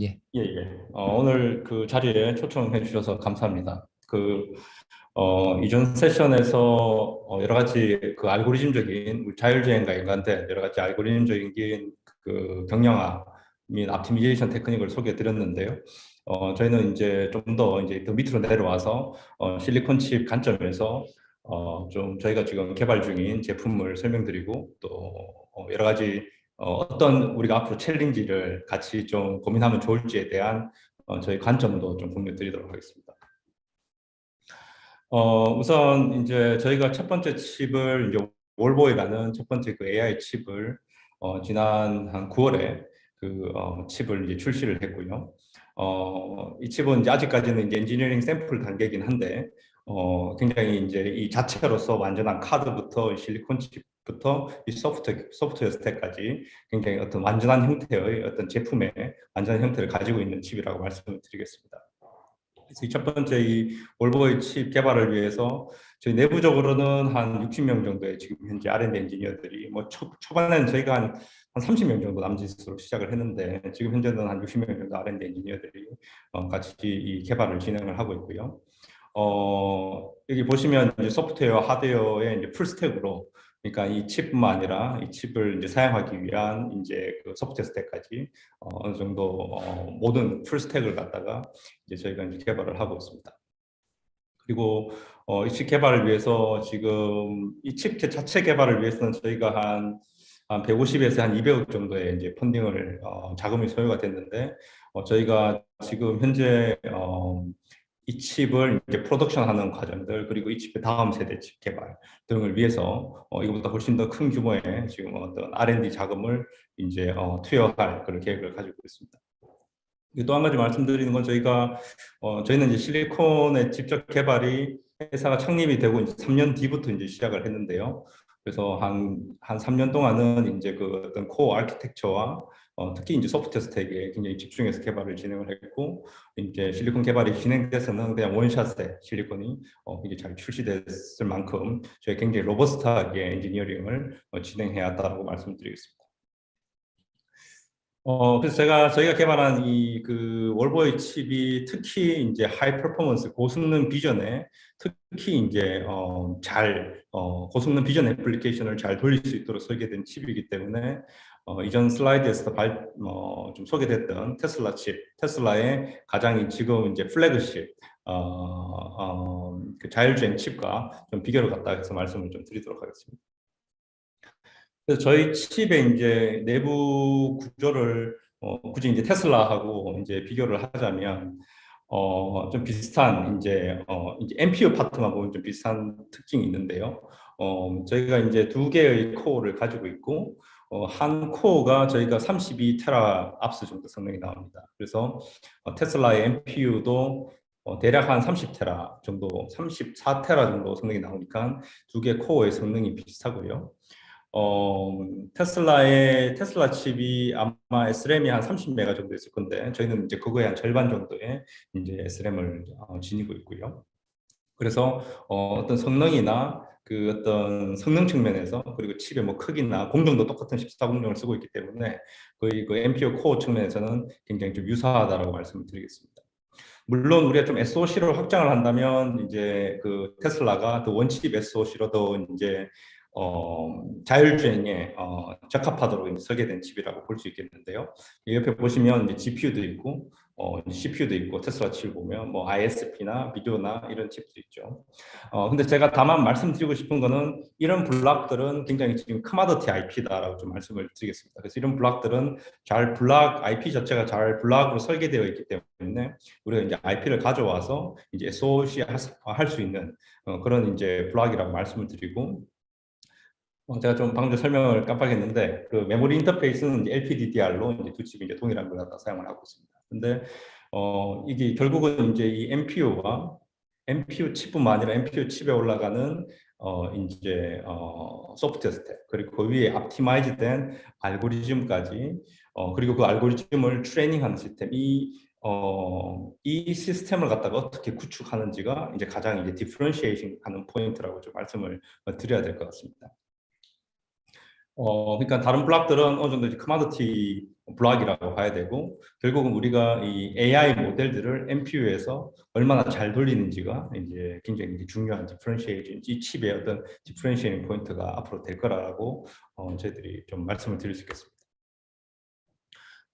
예. 예, 예. 오늘 그 자리에 초청해 주셔서 감사합니다. 이전 세션에서 여러 가지 그 알고리즘적인 우리 자율주행과 연관된 여러 가지 알고리즘적인 그 경영화 및 optimization 테크닉을 소개해 드렸는데요. 저희는 이제 좀 더 이제 더 밑으로 내려와서 실리콘 칩 관점에서 좀 저희가 지금 개발 중인 제품을 설명드리고 또 여러 가지 어떤 우리가 앞으로 챌린지를 같이 좀 고민하면 좋을지에 대한 저희 관점도 좀 공유 드리도록 하겠습니다. 우선 이제 저희가 첫 번째 칩을 이제 월보이라는 첫 번째 그 AI 칩을 지난 한 9월에 그 칩을 이제 출시를 했고요. 이 칩은 이제 아직까지는 이제 엔지니어링 샘플 단계이긴 한데 굉장히 이제 이 자체로서 완전한 카드부터 실리콘 칩부터 이 소프트웨어 스택까지 굉장히 어떤 완전한 형태의 어떤 제품의 완전한 형태를 가지고 있는 칩이라고 말씀을 드리겠습니다. 그래서 첫 번째 이 월보의 칩 개발을 위해서 저희 내부적으로는 한 60명 정도의 지금 현재 R&D 엔지니어들이 뭐 초반에는 저희가 한 30명 정도 남짓으로 시작을 했는데 지금 현재는 한 60명 정도 R&D 엔지니어들이 같이 이 개발을 진행을 하고 있고요. 여기 보시면 이제 소프트웨어, 하드웨어의 이제 풀스택으로 그러니까 이 칩뿐만 아니라 이 칩을 이제 사용하기 위한 이제 그 소프트웨어 스택까지 어느 정도 모든 풀스택을 갖다가 이제 저희가 이제 개발을 하고 있습니다. 그리고 이 칩 개발을 위해서 지금 이 칩 자체 개발을 위해서는 저희가 한 150에서 한 200억 정도의 이제 펀딩을 자금이 소요가 됐는데 저희가 지금 현재 이 칩을 이제 프로덕션하는 과정들 그리고 이 칩의 다음 세대 칩 개발 등을 위해서 이거보다 훨씬 더 큰 규모의 지금 어떤 R&D 자금을 이제 투여할 그런 계획을 가지고 있습니다. 또 한 가지 말씀드리는 건 저희는 이제 실리콘의 직접 개발이 회사가 창립이 되고 이제 3년 뒤부터 이제 시작을 했는데요. 그래서 한 3년 동안은 이제 그 어떤 코어 아키텍처와 특히 이제 소프트웨어 스택에 굉장히 집중해서 개발을 진행을 했고 이제 실리콘 개발이 진행돼서는 그냥 원샷에 실리콘이 이게 잘 출시됐을 만큼 저희 굉장히 로버스트하게 엔지니어링을 진행해 왔다고 말씀드리겠습니다. 그래서 저희가 개발한 이 그 월보의 칩이 특히 이제 하이 퍼포먼스 고성능 비전에 특히 이제 고성능 비전 애플리케이션을 잘 돌릴 수 있도록 설계된 칩이기 때문에 이전 슬라이드에서 좀 소개됐던 테슬라의 가장 지금 이제 플래그십 그 자율주행 칩과 좀 비교를 갖다 해서 말씀을 좀 드리도록 하겠습니다. 그래서 저희 칩의 이제 내부 구조를 굳이 이제 테슬라하고 이제 비교를 하자면 좀 비슷한 이제 NPU 파트만 보면 좀 비슷한 특징이 있는데요. 저희가 이제 두 개의 코어를 가지고 있고 한 코어가 저희가 32테라 압스 정도 성능이 나옵니다. 그래서 테슬라의 NPU도 대략 한 30테라 정도, 34테라 정도 성능이 나오니까 두 개 코어의 성능이 비슷하고요. 테슬라 칩이 아마 SRAM이 한 30메가 정도 있을 건데 저희는 이제 그거의 한 절반 정도의 이제 SRAM을 지니고 있고요. 그래서 어떤 성능이나 그 어떤 성능 측면에서 그리고 칩의 뭐 크기나 공정도 똑같은 14 공정을 쓰고 있기 때문에 거의 그 NPU 코어 측면에서는 굉장히 좀 유사하다라고 말씀을 드리겠습니다. 물론 우리가 좀 SoC를 확장을 한다면 이제 그 테슬라가 더 원칩 SoC로 더 이제 자율주행에 적합하도록 설계된 칩이라고 볼 수 있겠는데요. 옆에 보시면 이제 GPU도 있고 CPU도 있고 테슬라 칩을 보면 뭐 ISP나 비디오나 이런 칩도 있죠. 근데 제가 다만 말씀드리고 싶은 거는 이런 블록들은 굉장히 지금 커머더티 IP다라고 좀 말씀을 드리겠습니다. 그래서 이런 블록들은 IP 자체가 잘 블록으로 설계되어 있기 때문에 우리가 이제 IP를 가져와서 이제 SoC 할 수 있는 그런 이제 블록이라고 말씀을 드리고 제가 좀 방금 설명을 깜빡했는데 그 메모리 인터페이스는 이제 LPDDR로 이제 두 칩이 이제 동일한 걸 갖다 사용을 하고 있습니다. 근데 이게 결국은 이제 이 NPU와 NPU 칩뿐만 아니라 NPU 칩에 올라가는 이제 소프트웨어 스택 그리고 그 위에 옵티마이즈된 알고리즘까지 그리고 그 알고리즘을 트레이닝하는 시스템 이 시스템을 갖다가 어떻게 구축하는지가 이제 가장 이제 디퍼런시에이션 하는 포인트라고 좀 말씀을 드려야 될 것 같습니다. 그러니까 다른 블록들은 어느 정도 이제 커머디티 블락이라고 봐야 되고, 결국은 우리가 이 AI 모델들을 NPU에서 얼마나 잘 돌리는지가 이제 굉장히 이제 중요한 디퍼런시에이션, 이 칩의 어떤 디퍼런시에이팅 포인트가 앞으로 될 거라고 저희들이 좀 말씀을 드릴 수 있겠습니다.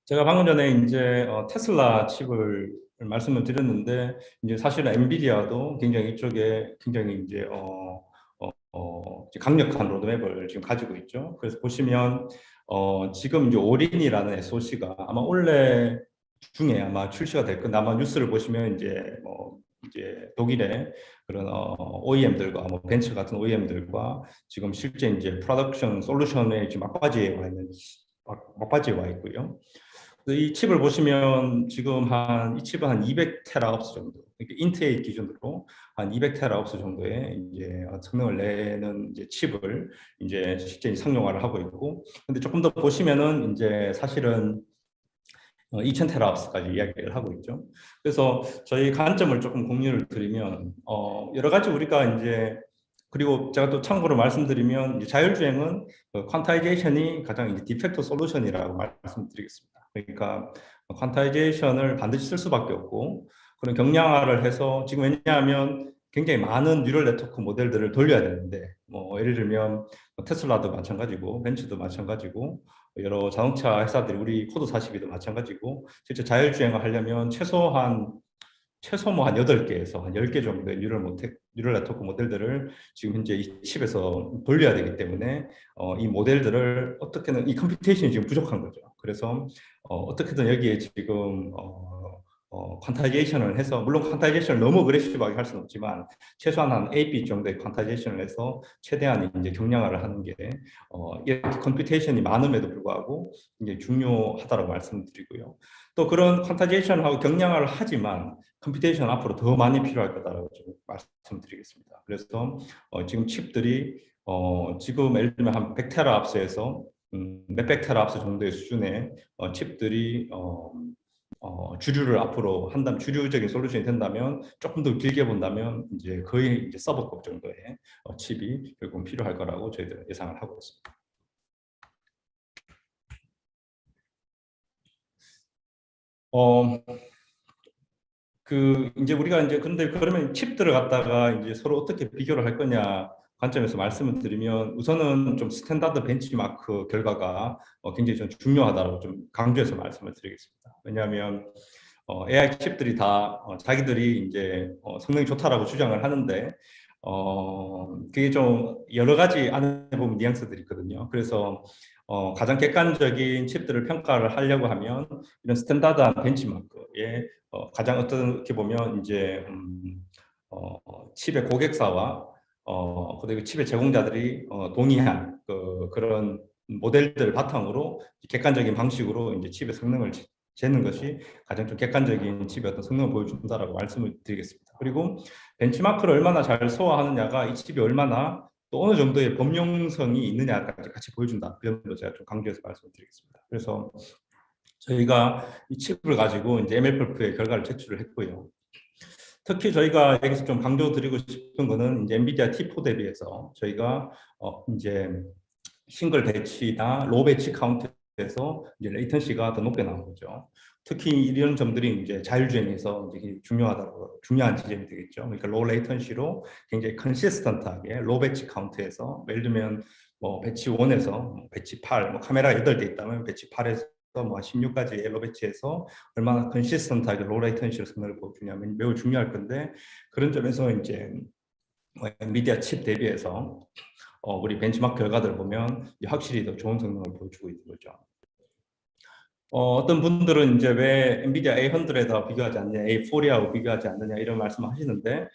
제가 방금 전에 이제 테슬라 칩을 말씀을 드렸는데, 이제 사실은 엔비디아도 굉장히 이쪽에 굉장히 이제 강력한 로드맵을 지금 가지고 있죠. 그래서 보시면 지금 이제 오린이라는 SoC가 아마 올해 중에 아마 출시가 될 건데, 아마 뉴스를 보시면 이제 독일의 그런 OEM들과 뭐 벤츠 같은 OEM들과 지금 실제 이제 프로덕션 솔루션에 지금 막바지에 와 있고요. 이 칩을 보시면 지금 이 칩은 한 200테라옵스 정도, 인텔 기준으로 한 200테라옵스 정도의 이제 성능을 내는 이제 칩을 이제 실제 상용화를 하고 있고, 근데 조금 더 보시면은 이제 사실은 2000테라옵스까지 이야기를 하고 있죠. 그래서 저희 관점을 조금 공유를 드리면 여러 가지 우리가 이제, 그리고 제가 또 참고로 말씀드리면 이제 자율주행은 퀀타이제이션이 가장 이제 디팩트 솔루션이라고 말씀드리겠습니다. 그러니까 퀀타이제이션을 반드시 쓸 수밖에 없고, 그런 경량화를 해서, 지금 왜냐하면 굉장히 많은 뉴럴 네트워크 모델들을 돌려야 되는데, 뭐 예를 들면 테슬라도 마찬가지고 벤츠도 마찬가지고 여러 자동차 회사들이, 우리 코드 42도 마찬가지고, 실제 자율주행을 하려면 최소 뭐 한 8개에서 한 10개 정도의 뉴럴 네트워크 모델들을 지금 현재 이 칩에서 돌려야 되기 때문에 이 모델들을 어떻게든, 이 컴퓨테이션이 지금 부족한 거죠. 그래서 어떻게든 여기에 지금 퀀타이제이션을 해서, 물론 퀀타이제이션을 너무 어그레시브하게 할 수는 없지만 최소한 한 AB 정도의 퀀타이제이션을 해서 최대한 이제 경량화를 하는 게 이렇게 컴퓨테이션이 많음에도 불구하고 이제 중요하다고 말씀드리고요. 또 그런 퀀타이제이션하고 경량화를 하지만 컴퓨테이션 앞으로 더 많이 필요할 거다라고 좀 말씀드리겠습니다. 그래서 지금 칩들이 지금 예를 들면 한 100테라옵스에서 몇백 테라옵스 정도의 수준의 칩들이 주류를 앞으로 한다면, 주류적인 솔루션이 된다면, 조금 더 길게 본다면 이제 거의 이제 서버급 정도의 칩이 결국 필요할 거라고 저희들 예상을 하고 있습니다. 이제 우리가 이제, 근데 그러면 칩들을 갖다가 이제 서로 어떻게 비교를 할 거냐 관점에서 말씀을 드리면, 우선은 좀 스탠다드 벤치마크 결과가 굉장히 좀 중요하다고 좀 강조해서 말씀을 드리겠습니다. 왜냐하면 AI 칩들이 다 자기들이 이제 성능이 좋다라고 주장을 하는데, 그게 좀 여러 가지 안에 보면 뉘앙스들이 있거든요. 그래서 가장 객관적인 칩들을 평가를 하려고 하면 이런 스탠다드한 벤치마크에 가장 어떻게 보면 이제 칩의 고객사와 그리고 칩의 제공자들이 동의한 그런 모델들을 바탕으로 객관적인 방식으로 이제 칩의 성능을 재는 것이 가장 좀 객관적인 칩의 어떤 성능을 보여준다라고 말씀을 드리겠습니다. 그리고 벤치마크를 얼마나 잘 소화하느냐가 이 칩이 얼마나 또 어느 정도의 범용성이 있느냐까지 같이 보여준다. 그런 거 제가 좀 강조해서 말씀드리겠습니다. 그래서 저희가 이 칩을 가지고 이제 MLPerf의 결과를 제출을 했고요. 특히 저희가 여기서 좀 강조드리고 싶은 거는 이제 엔비디아 T4 대비해서 저희가 이제 싱글 배치나 로 배치 카운트에서 이제 레이턴시가 더 높게 나온 거죠. 특히 이런 점들이 이제 자율주행에서 이제 중요한 지점이 되겠죠. 그러니까 로 레이턴시로 굉장히 컨시스턴트하게 로 배치 카운트에서, 예를 들면 뭐 배치 1에서 배치 8, 뭐 카메라가 8대 있다면 배치 8에서 뭐 16까지 로 배치해서 얼마나 컨시스턴트하게 로 레이턴시로 성능을 보여주냐면 매우 중요할 건데, 그런 점에서 이제 엔비디아 칩 대비해서 우리 벤치마크 결과들을 보면 확실히 더 좋은 성능을 보여주고 있는 거죠. 어떤 분들은 이제 왜 엔비디아 A100에다 비교하지 않느냐, A40하고 비교하지 않느냐 이런 말씀을 하시는데,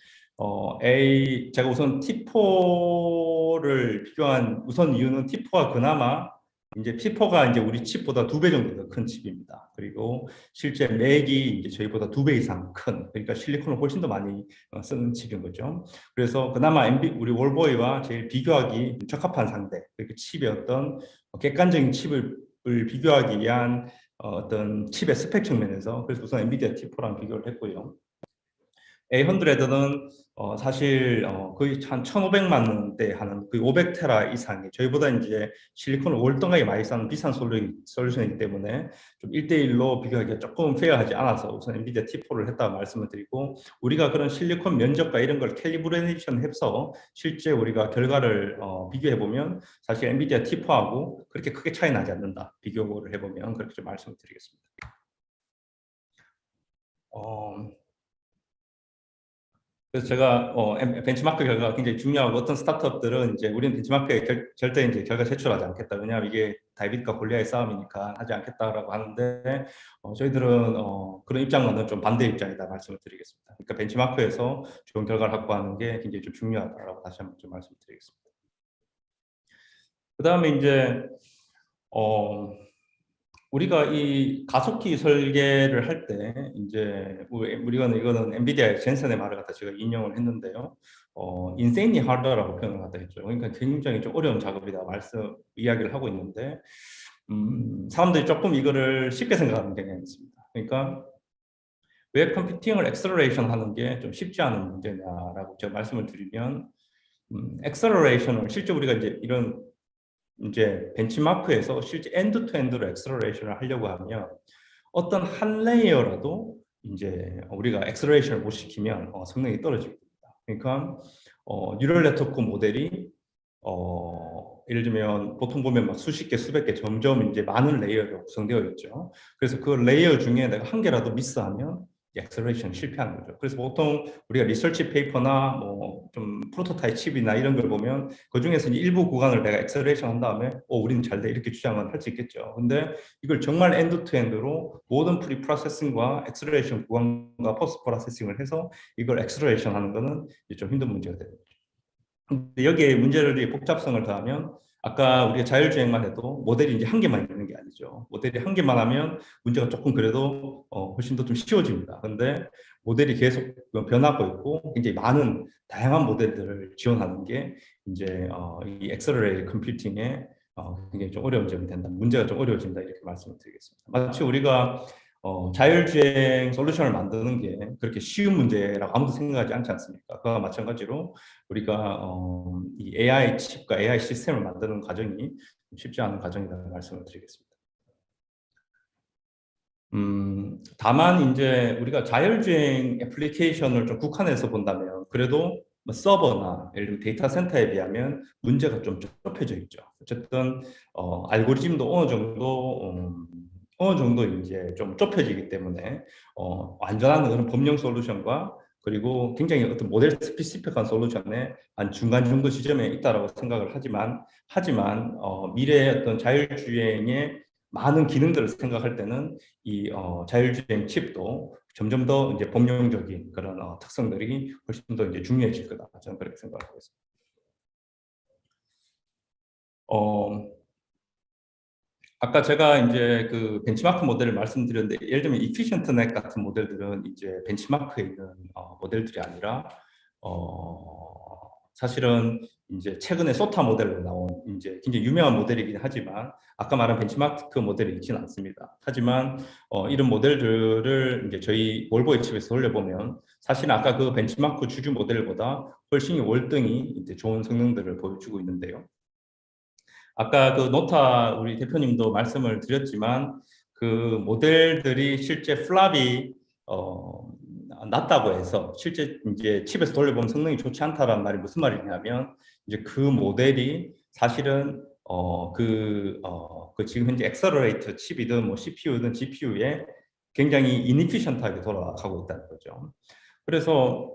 제가 우선 T4를 비교한 우선 이유는 T4가 그나마 이제 T4가 이제 우리 칩보다 2배 정도 더 큰 칩입니다. 그리고 실제 맥이 이제 저희보다 2배 이상 큰, 그러니까 실리콘을 훨씬 더 많이 쓰는 칩인 거죠. 그래서 그나마 우리 월보이와 제일 비교하기 적합한 상대, 그러니까 칩의 어떤 객관적인 칩을 비교하기 위한 어떤 칩의 스펙 측면에서, 그래서 우선 엔비디아 T4랑 비교를 했고요. A100는 사실 거의 한 1,500만 원대 하는 거의 500테라 이상의 저희보다 이제 실리콘을 월등하게 많이 쓰는 비싼 솔루션이기 때문에 좀 1대1로 비교하기가 조금 페어하지 않아서 우선 엔비디아 T4를 했다고 말씀을 드리고 우리가 그런 실리콘 면적과 이런 걸 캘리브레이션 해서 실제 우리가 결과를 비교해 보면 사실 엔비디아 T4하고 그렇게 크게 차이 나지 않는다. 비교를 해보면 그렇게 좀 말씀을 드리겠습니다. 그래서 제가 벤치마크 결과가 굉장히 중요하고 어떤 스타트업들은 이제 우리는 벤치마크에 절대 이제 결과 제출하지 않겠다. 왜냐하면 이게 다윗과 골리앗의 싸움이니까 하지 않겠다라고 하는데 저희들은 그런 입장과는 좀 반대 입장이다 말씀을 드리겠습니다. 그러니까 벤치마크에서 좋은 결과를 확보하는 게 굉장히 좀 중요하다라고 다시 한번 좀 말씀드리겠습니다. 그 다음에 이제 우리가 이 가속기 설계를 할 때 이제 이거는 엔비디아의 젠슨의 말을 갖다 제가 인용을 했는데요. insanely hard라고 표현을 갖다 했죠. 그러니까 굉장히 좀 어려운 작업이다 이야기를 하고 있는데 사람들이 조금 이거를 쉽게 생각하는 경향이 있습니다. 그러니까 왜 컴퓨팅을 엑셀러레이션 하는 게 좀 쉽지 않은 문제냐라고 제가 말씀을 드리면 엑셀러레이션을 실제 우리가 이제 벤치마크에서 실제 엔드 투 엔드로 엑셀러레이션을 하려고 하면 어떤 한 레이어라도 이제 우리가 엑셀러레이션을 못 시키면 성능이 떨어집니다. 그러니까 뉴럴 네트워크 모델이 예를 들면 보통 보면 막 수십 개, 수백 개 점점 이제 많은 레이어로 구성되어 있죠. 그래서 그 레이어 중에 내가 한 개라도 미스하면 엑셀러레이션 실패하는 거죠. 그래서 보통 우리가 리서치 페이퍼나 뭐 좀 프로토타입 칩이나 이런 걸 보면 그 중에서 일부 구간을 내가 엑셀러레이션 한 다음에 우리는 잘 돼 이렇게 주장은 할 수 있겠죠. 근데 이걸 정말 엔드 투 엔드로 모든 프리 프로세싱과 엑셀러레이션 구간과 포스트 프로세싱을 해서 이걸 엑셀러레이션 하는 거는 좀 힘든 문제가 되죠. 근데 여기에 문제를 복잡성을 더하면 아까 우리가 자율주행만 해도 모델이 이제 한 개만 있는 게 아니죠. 모델이 한 개만 하면 문제가 조금 그래도 훨씬 더 좀 쉬워집니다. 근데 모델이 계속 변하고 있고 굉장히 많은 다양한 모델들을 지원하는 게 이제 이 엑셀러레이트 컴퓨팅에 굉장히 좀 어려운 점이 된다. 문제가 좀 어려워진다 이렇게 말씀을 드리겠습니다. 마치 우리가 자율주행 솔루션을 만드는 게 그렇게 쉬운 문제라고 아무도 생각하지 않지 않습니까? 그와 마찬가지로 우리가 이 AI 칩과 AI 시스템을 만드는 과정이 쉽지 않은 과정이라는 말씀을 드리겠습니다. 다만 이제 우리가 자율주행 애플리케이션을 좀 국한해서 본다면 그래도 뭐 서버나 예를 들면 데이터 센터에 비하면 문제가 좀 좁혀져 있죠. 어쨌든 알고리즘도 어느 정도 이제 좀 좁혀지기 때문에 완전한 그런 법령 솔루션과 그리고 굉장히 어떤 모델 스피시픽한 솔루션의 한 중간 정도 지점에 있다라고 생각을 하지만 미래의 어떤 자율주행의 많은 기능들을 생각할 때는 이 자율주행 칩도 점점 더 이제 범용적인 그런 특성들이 훨씬 더 이제 중요해질 거다. 저는 그렇게 생각하고 있습니다. 아까 제가 이제 그 벤치마크 모델을 말씀드렸는데 예를 들면 이피션트넷 같은 모델들은 이제 벤치마크에 있는 모델들이 아니라 사실은 이제 최근에 소타 모델로 나온 이제 굉장히 유명한 모델이긴 하지만 아까 말한 벤치마크 모델이 있지는 않습니다. 하지만 이런 모델들을 이제 저희 몰보의 칩에서 돌려보면 사실 아까 그 벤치마크 주주 모델보다 훨씬 월등히 이제 좋은 성능들을 보여주고 있는데요. 아까 그 노타 우리 대표님도 말씀을 드렸지만 그 모델들이 실제 플랍이 낮다고 해서 실제 이제 칩에서 돌려보면 성능이 좋지 않다라는 말이 무슨 말이냐면 이제 그 모델이 사실은 그 지금 현재 엑셀러레이터 칩이든 뭐 CPU든 GPU에 굉장히 이니피션트하게 돌아가고 있다는 거죠. 그래서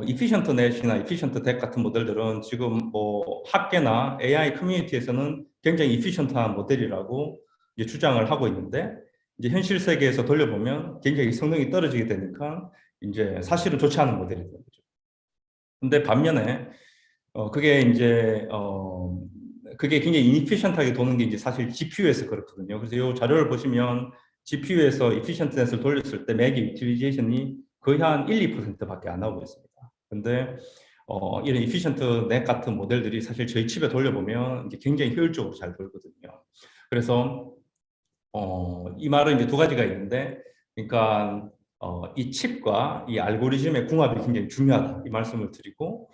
이피션트 넷이나 이피션트 덱 같은 모델들은 지금 뭐 학계나 AI 커뮤니티에서는 굉장히 이피션트한 모델이라고 이제 주장을 하고 있는데 이제 현실 세계에서 돌려보면 굉장히 성능이 떨어지게 되니까 이제 사실은 좋지 않은 모델이 되는 거죠. 근데 반면에 그게 이제 그게 굉장히 이피션트하게 도는 게 이제 사실 GPU에서 그렇거든요. 그래서 이 자료를 보시면 GPU에서 이피션트넷을 돌렸을 때 맥 유틸리제이션이 거의 한 1, 2%밖에 안 나오고 있습니다. 근데 이런 이피션트 넷 같은 모델들이 사실 저희 칩에 돌려보면 이제 굉장히 효율적으로 잘 돌거든요. 그래서 이 말은 이제 두 가지가 있는데, 그러니까 이 칩과 이 알고리즘의 궁합이 굉장히 중요하다 이 말씀을 드리고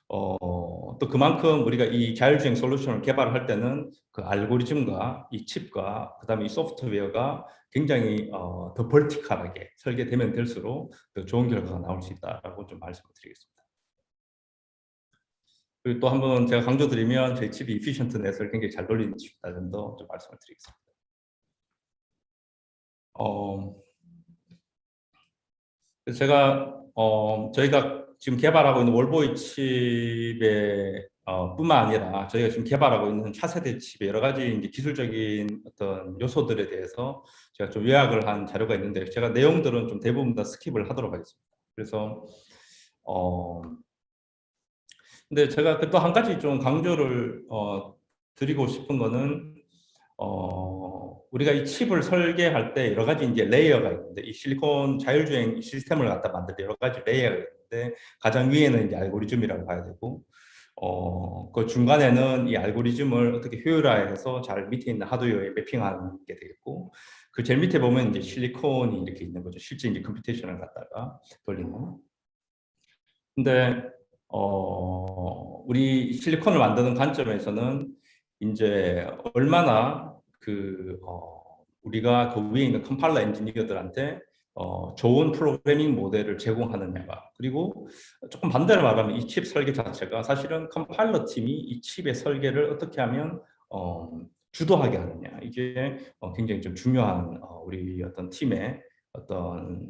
또 그만큼 우리가 이 자율주행 솔루션을 개발할 때는 그 알고리즘과 이 칩과 그다음에 이 소프트웨어가 굉장히 더 벌티컬하게 설계되면 될수록 더 좋은 결과가 나올 수 있다라고 좀 말씀을 드리겠습니다. 그리고 또 한번 제가 강조드리면 저희 칩이 이피션트 넷을 굉장히 잘 돌리는 칩이라는 점도 좀 말씀을 드리겠습니다. 그래서 제가 저희가 지금 개발하고 있는 월보이 칩의 뿐만 아니라 저희가 지금 개발하고 있는 차세대 칩의 여러 가지 이제 기술적인 어떤 요소들에 대해서 제가 좀 요약을 한 자료가 있는데 제가 내용들은 좀 대부분 다 스킵을 하도록 하겠습니다. 그래서 근데 제가 또 한 가지 좀 강조를 드리고 싶은 거는 우리가 이 칩을 설계할 때 여러 가지 이제 레이어가 있는데 이 실리콘 자율주행 시스템을 갖다 만들 때 여러 가지 레이어가 있는데 가장 위에는 이제 알고리즘이라고 봐야 되고 그 중간에는 이 알고리즘을 어떻게 효율화해서 잘 밑에 있는 하드웨어에 매핑하는 게 되겠고 그 제일 밑에 보면 이제 실리콘이 이렇게 있는 거죠. 실제 이제 컴퓨테이션을 갖다가 돌리는. 근데 우리 실리콘을 만드는 관점에서는 이제 얼마나 우리가 그 위에 있는 컴파일러 엔지니어들한테 좋은 프로그래밍 모델을 제공하느냐가 그리고 조금 반대로 말하면 이 칩 설계 자체가 사실은 컴파일러 팀이 이 칩의 설계를 어떻게 하면 주도하게 하느냐 이게 굉장히 좀 중요한 우리 어떤 팀의 어떤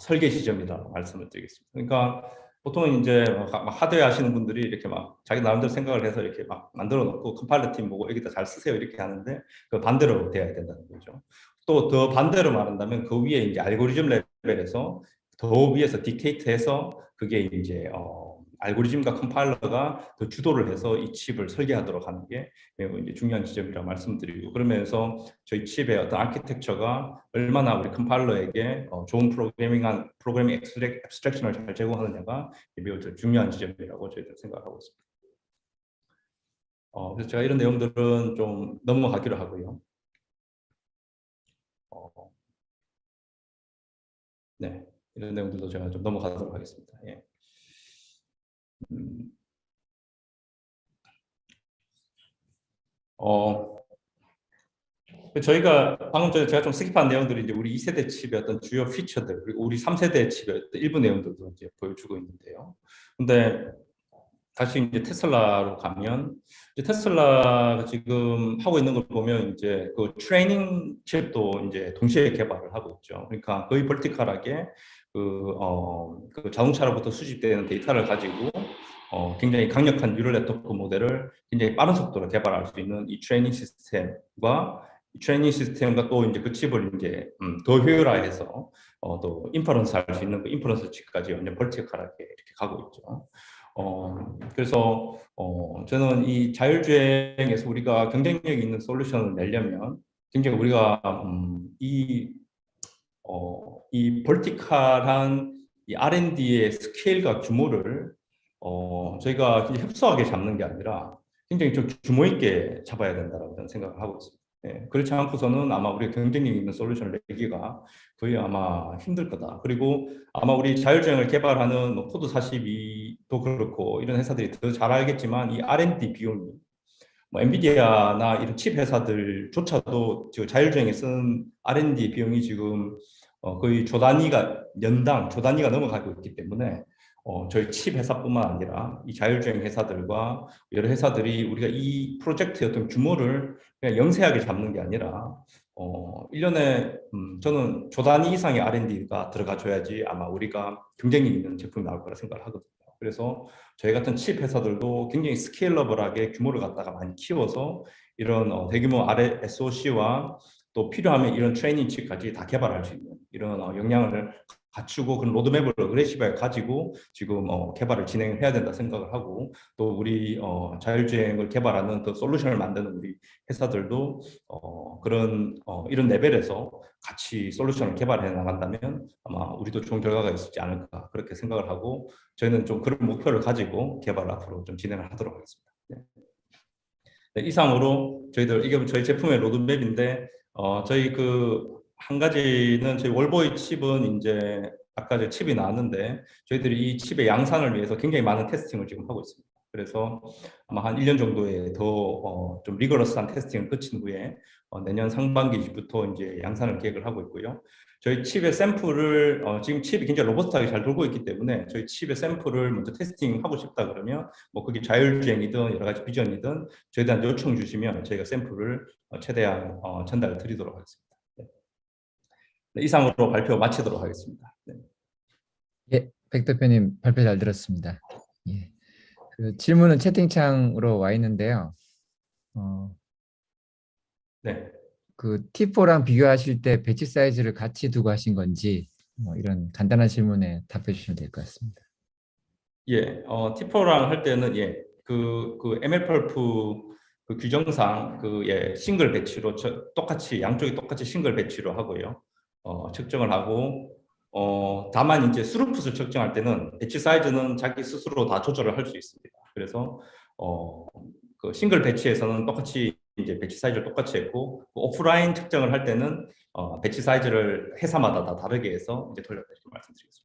설계 지점이라고 말씀을 드리겠습니다. 그러니까 보통은 이제 막 하드웨어 하시는 분들이 이렇게 막 자기 나름대로 생각을 해서 이렇게 막 만들어 놓고 컴파일러 팀 보고 여기다 잘 쓰세요 이렇게 하는데 그 반대로 돼야 된다는 거죠. 또 더 반대로 말한다면 그 위에 이제 알고리즘 레벨에서 더 위에서 딕테이트해서 그게 이제 알고리즘과 컴파일러가 더 주도를 해서 이 칩을 설계하도록 하는 게 매우 이제 중요한 지점이라고 말씀드리고 그러면서 저희 칩의 어떤 아키텍처가 얼마나 우리 컴파일러에게 좋은 프로그래밍 앱스트랙션을 잘 제공하느냐가 매우 중요한 지점이라고 저희들 생각하고 있습니다. 그래서 제가 이런 내용들은 좀 넘어가기로 하고요. 네, 이런 내용들도 제가 좀 넘어가도록 하겠습니다. 예. 저희가 방금 전에 제가 좀 스킵한 내용들이 이제 우리 2세대 칩의 어떤 주요 피처들 그리고 우리 3세대 칩의 어떤 일부 내용들도 이제 보여주고 있는데요. 근데 다시 이제 테슬라로 가면 이제 테슬라가 지금 하고 있는 걸 보면 이제 그 트레이닝 칩도 이제 동시에 개발을 하고 있죠. 그러니까 거의 벌티컬하게 그 자동차로부터 수집되는 데이터를 가지고 굉장히 강력한 뉴럴 네트워크 모델을 굉장히 빠른 속도로 개발할 수 있는 이 트레이닝 시스템과 또 이제 그 칩을 이제 더 효율화해서 또 인퍼런스 할 수 있는 그 인퍼런스 칩까지 완전 벌티컬하게 이렇게 가고 있죠. 그래서 저는 이 자율주행에서 우리가 경쟁력 있는 솔루션을 내려면 굉장히 우리가 이 벌티컬한 이 R&D의 스케일과 규모를 저희가 협소하게 잡는 게 아니라 굉장히 좀 규모 있게 잡아야 된다고 저는 생각을 하고 있습니다. 예, 그렇지 않고서는 아마 우리 경쟁력 있는 솔루션을 내기가 거의 아마 힘들 거다. 그리고 아마 우리 자율주행을 개발하는 뭐 코드 42도 그렇고 이런 회사들이 더 잘 알겠지만 이 R&D 비용이 뭐 엔비디아나 이런 칩 회사들조차도 지금 자율주행에 쓰는 R&D 비용이 지금 거의 연당 조 단위가 넘어가고 있기 때문에 저희 칩 회사뿐만 아니라 이 자율주행 회사들과 여러 회사들이 우리가 이 프로젝트의 어떤 규모를 그냥 영세하게 잡는 게 아니라 1년에 저는 조 단위 이상의 R&D가 들어가줘야지 아마 우리가 경쟁력 있는 제품이 나올 거라 생각을 하거든요. 그래서 저희 같은 칩 회사들도 굉장히 스케일러블하게 규모를 갖다가 많이 키워서 이런 대규모 SOC와 또 필요하면 이런 트레이닝 칩까지 다 개발할 수 있는 이런 역량을 갖추고 그런 로드맵을 어그레시브하게 가지고 지금 개발을 진행해야 된다 생각을 하고 또 우리 자율주행을 개발하는 그 솔루션을 만드는 우리 회사들도 그런 이런 레벨에서 같이 솔루션을 개발해 나간다면 아마 우리도 좋은 결과가 있지 않을까 그렇게 생각을 하고 저희는 좀 그런 목표를 가지고 개발 앞으로 좀 진행을 하도록 하겠습니다. 네. 네, 이상으로 이게 저희 제품의 로드맵인데 저희 그 한 가지는 저희 월보이 칩은 이제 아까 저 칩이 나왔는데 저희들이 이 칩의 양산을 위해서 굉장히 많은 테스팅을 지금 하고 있습니다. 그래서 아마 한 1년 정도의 더 좀 리거러스한 테스팅을 거친 후에 내년 상반기부터 이제 양산을 계획을 하고 있고요. 저희 칩의 샘플을 지금 칩이 굉장히 로버스트하게 잘 돌고 있기 때문에 저희 칩의 샘플을 먼저 테스팅하고 싶다 그러면 뭐 그게 자율주행이든 여러 가지 비전이든 저희들한테 요청 주시면 저희가 샘플을 최대한 전달을 드리도록 하겠습니다. 네, 이상으로 발표 마치도록 하겠습니다. 네. 예, 백 대표님 발표 잘 들었습니다. 예. 그 질문은 채팅창으로 와 있는데요. 네. 그 T4랑 비교하실 때 배치 사이즈를 같이 두고 하신 건지 이런 간단한 질문에 답해 주시면 될 것 같습니다. 예, T4랑 할 때는 예, MLPerf 그 규정상 예, 싱글 배치로 똑같이 양쪽이 똑같이 싱글 배치로 하고요. 측정을 하고 다만 이제 스루풋을 측정할 때는 배치 사이즈는 자기 스스로 다 조절을 할 수 있습니다. 그래서 그 싱글 배치에서는 똑같이 이제 배치 사이즈를 똑같이 했고 오프라인 측정을 할 때는 배치 사이즈를 회사마다 다 다르게 해서 이제 돌려드리고 말씀드리겠습니다.